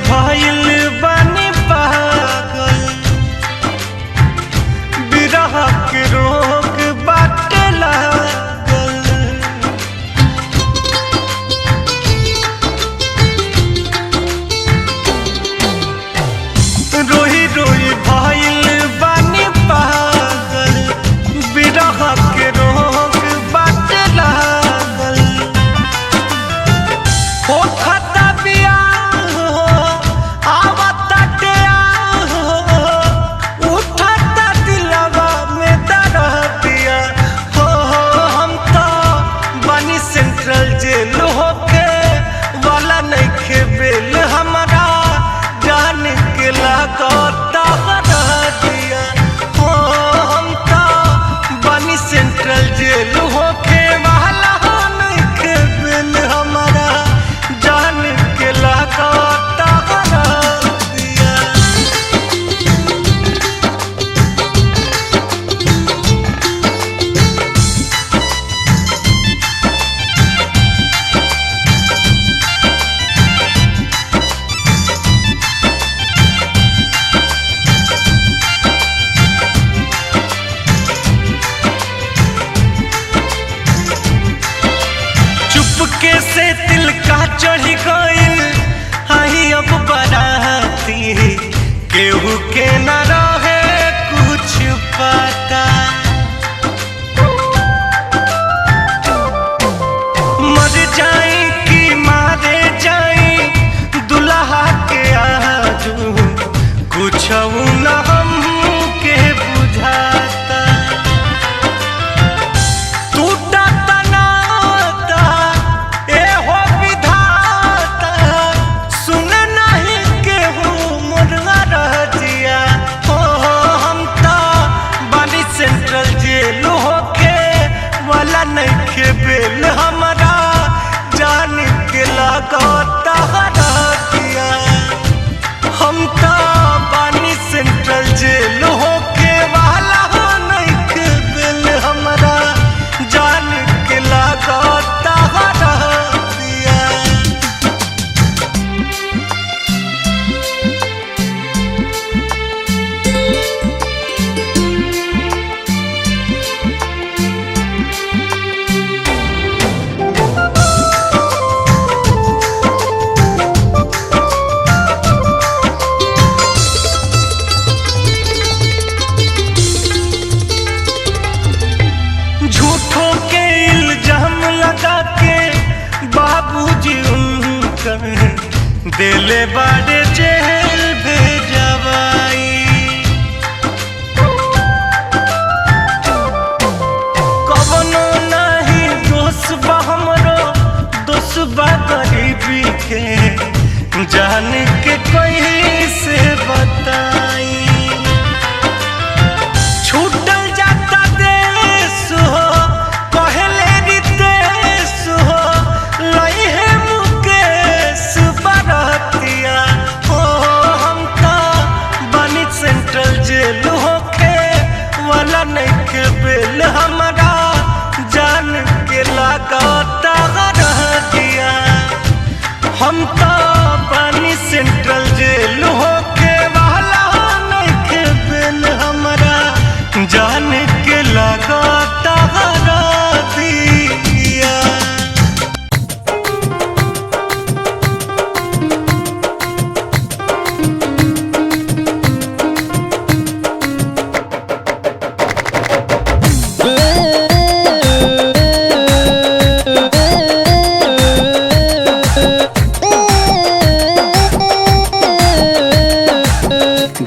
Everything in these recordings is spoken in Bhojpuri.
भइल बानी पागल, बिरह के रोग बाटे लागल। रोई रोई भइल बानी पागल, बिरह के रोग बाटे लागल। हो खता बियाह हो, आवता टेआह हो, उठता दिलवा में दर्दिया हो। हम तो बानी सेंट्रल जेल होके वाला नइखे बेल, हमारा जान के लागता दिया हो। हम तो बानी सेंट्रल जेल होके वाला नइखे बेल, हमारा जान के लागता दिया। चुपके से दिल का चढ़ी गइल, आई अब बराती केहू के न रहे कुछ पता। मर जाई कि मारे जाई दुल्हा के आजू, कुछ न हमके बुझाता। टूटा तनाता ए हो विधाता, सुन नहीं केहू मुर्गा रह जिया हो। हम तो बानी सेंट्रल जेल होके वाला नइखे बेल, हमारा जान के लागता दिया। हम तो बानी सेंट्रल जेल होके वाला नइखे बेल, हमारा जान के लागता दिया। झूठों के इल्जाम लगा के बाबूजी उनकर दिले बाड़े जेल भेजवाई। कवनो नहीं दोष बा हमरो, दोष बा गरीबी के, जान के कैसे बताई। छूटल जाता देश हो, कहले रितेश हो, लइहे मुकेश बरतिया हो। हम तो बानी सेंट्रल जेल होके वाला नइखे बेल, हमारा जान के लागता दिया। हम तो बानी सेंट्रल जेल होके वाला नइखे बेल, हमारा जान के लागता दिया।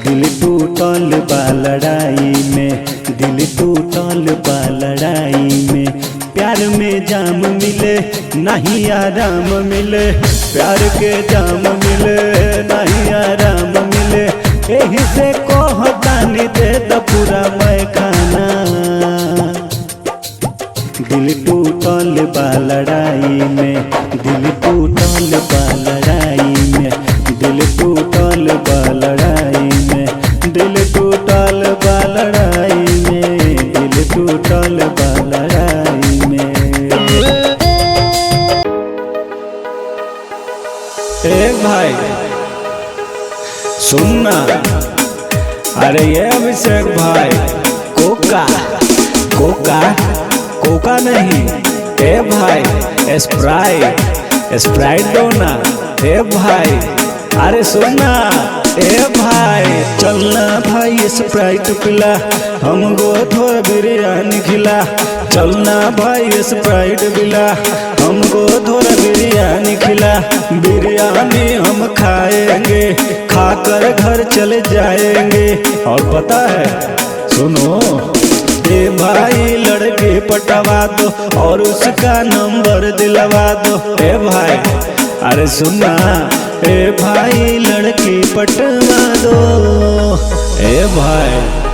दिल टूटल बा लड़ाई में, दिल टूटल बा लड़ाई में। प्यार में जाम मिले नहीं आराम मिले, प्यार के जाम मिले नहीं आराम मिले। यही से कहतानी दे द पूरा मैखाना। दिल टूटल बा लड़ाई में, दिल टूटल बा लड़ाई में, दिल टूटल बा लड़ाई में, दिल टूटल बा लड़ाई में, दिल टूटल बा लड़ाई में। ए भाई सुनना, अरे ये अभिषेक भाई, कोका कोका कोका नहीं, ए भाई स्प्राइट स्प्राइट दो ना, ए भाई अरे सुनना, ए भाई चलना भाई स्प्राइट पिला, हमको थोड़ा बिरयानी खिला। चलना भाई स्प्राइट पिला, हमको थोड़ा बिरयानी खिला। बिरयानी हम खाएंगे, खाकर घर चले जाएंगे। और पता है, सुनो, ए भाई लड़के पटवा दो और उसका नंबर दिलवा दो। ए भाई अरे सुनना, ए भाई लड़की पटवा दो, ए भाई।